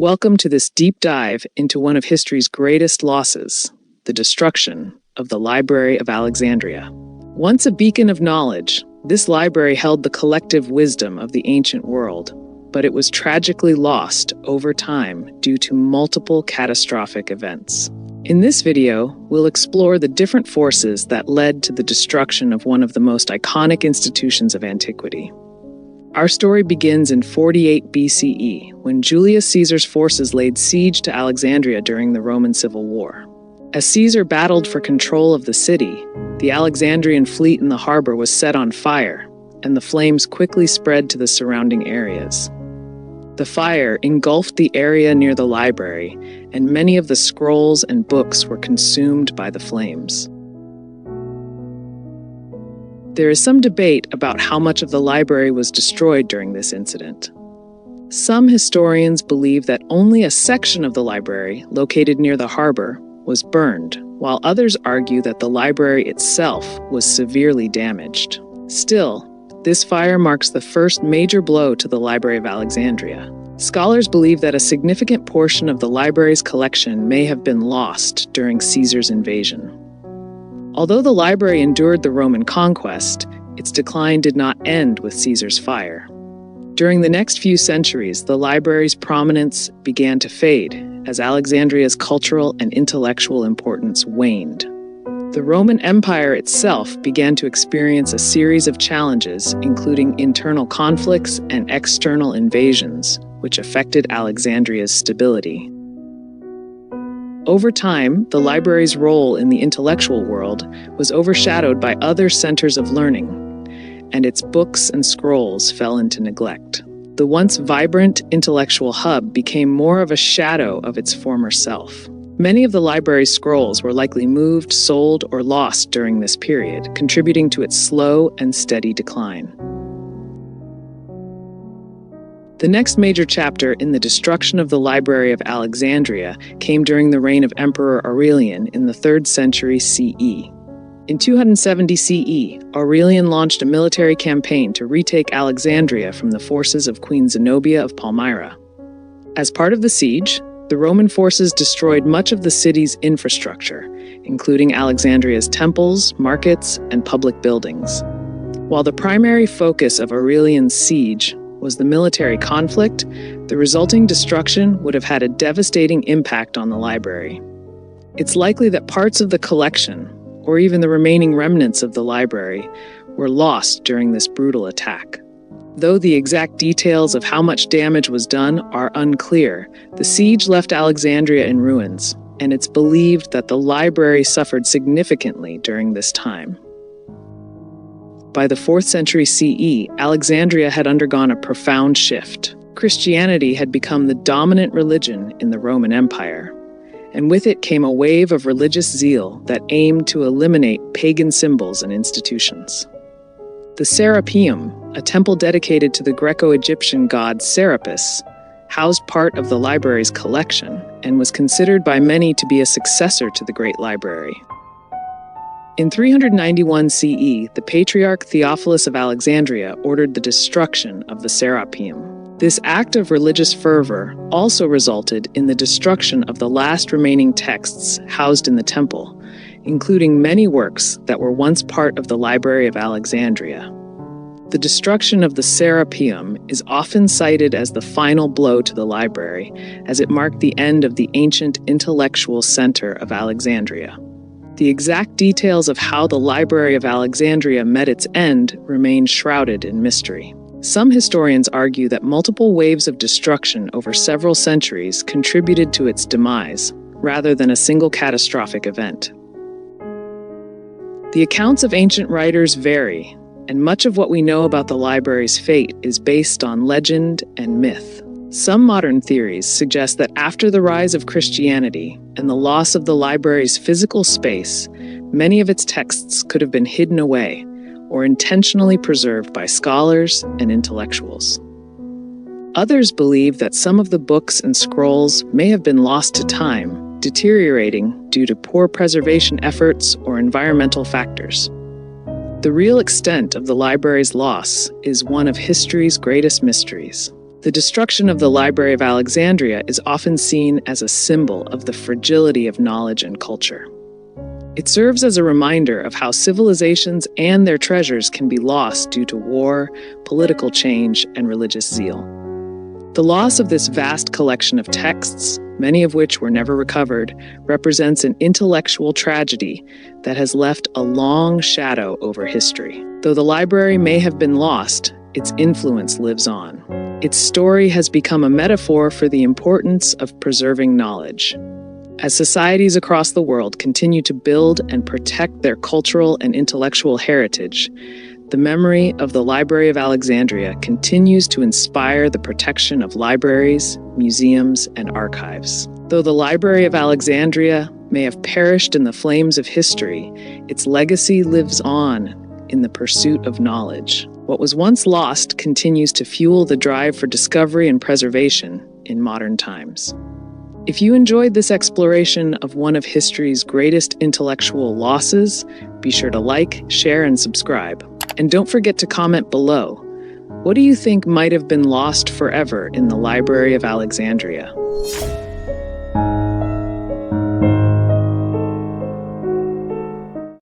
Welcome to this deep dive into one of history's greatest losses, the destruction of the Library of Alexandria. Once a beacon of knowledge, this library held the collective wisdom of the ancient world, but it was tragically lost over time due to multiple catastrophic events. In this video, we'll explore the different forces that led to the destruction of one of the most iconic institutions of antiquity. Our story begins in 48 BCE, when Julius Caesar's forces laid siege to Alexandria during the Roman Civil War. As Caesar battled for control of the city, the Alexandrian fleet in the harbor was set on fire, and the flames quickly spread to the surrounding areas. The fire engulfed the area near the library, and many of the scrolls and books were consumed by the flames. There is some debate about how much of the library was destroyed during this incident. Some historians believe that only a section of the library, located near the harbor, was burned, while others argue that the library itself was severely damaged. Still, this fire marks the first major blow to the Library of Alexandria. Scholars believe that a significant portion of the library's collection may have been lost during Caesar's invasion. Although the library endured the Roman conquest, its decline did not end with Caesar's fire. During the next few centuries, the library's prominence began to fade as Alexandria's cultural and intellectual importance waned. The Roman Empire itself began to experience a series of challenges, including internal conflicts and external invasions, which affected Alexandria's stability. Over time, the library's role in the intellectual world was overshadowed by other centers of learning, and its books and scrolls fell into neglect. The once vibrant intellectual hub became more of a shadow of its former self. Many of the library's scrolls were likely moved, sold, or lost during this period, contributing to its slow and steady decline. The next major chapter in the destruction of the Library of Alexandria came during the reign of Emperor Aurelian in the 3rd century CE. In 270 CE, Aurelian launched a military campaign to retake Alexandria from the forces of Queen Zenobia of Palmyra. As part of the siege, the Roman forces destroyed much of the city's infrastructure, including Alexandria's temples, markets, and public buildings. While the primary focus of Aurelian's siege was the military conflict, the resulting destruction would have had a devastating impact on the library. It's likely that parts of the collection, or even the remaining remnants of the library, were lost during this brutal attack. Though the exact details of how much damage was done are unclear, the siege left Alexandria in ruins, and it's believed that the library suffered significantly during this time. By the 4th century CE, Alexandria had undergone a profound shift. Christianity had become the dominant religion in the Roman Empire, and with it came a wave of religious zeal that aimed to eliminate pagan symbols and institutions. The Serapeum, a temple dedicated to the Greco-Egyptian god Serapis, housed part of the library's collection and was considered by many to be a successor to the Great Library. In 391 CE, the Patriarch Theophilus of Alexandria ordered the destruction of the Serapeum. This act of religious fervor also resulted in the destruction of the last remaining texts housed in the temple, including many works that were once part of the Library of Alexandria. The destruction of the Serapeum is often cited as the final blow to the library, as it marked the end of the ancient intellectual center of Alexandria. The exact details of how the Library of Alexandria met its end remain shrouded in mystery. Some historians argue that multiple waves of destruction over several centuries contributed to its demise, rather than a single catastrophic event. The accounts of ancient writers vary, and much of what we know about the library's fate is based on legend and myth. Some modern theories suggest that after the rise of Christianity and the loss of the library's physical space, many of its texts could have been hidden away or intentionally preserved by scholars and intellectuals. Others believe that some of the books and scrolls may have been lost to time, deteriorating due to poor preservation efforts or environmental factors. The real extent of the library's loss is one of history's greatest mysteries. The destruction of the Library of Alexandria is often seen as a symbol of the fragility of knowledge and culture. It serves as a reminder of how civilizations and their treasures can be lost due to war, political change, and religious zeal. The loss of this vast collection of texts, many of which were never recovered, represents an intellectual tragedy that has left a long shadow over history. Though the library may have been lost, its influence lives on. Its story has become a metaphor for the importance of preserving knowledge. As societies across the world continue to build and protect their cultural and intellectual heritage, the memory of the Library of Alexandria continues to inspire the protection of libraries, museums, and archives. Though the Library of Alexandria may have perished in the flames of history, its legacy lives on in the pursuit of knowledge. What was once lost continues to fuel the drive for discovery and preservation in modern times. If you enjoyed this exploration of one of history's greatest intellectual losses, be sure to like, share, and subscribe. And don't forget to comment below. What do you think might have been lost forever in the Library of Alexandria?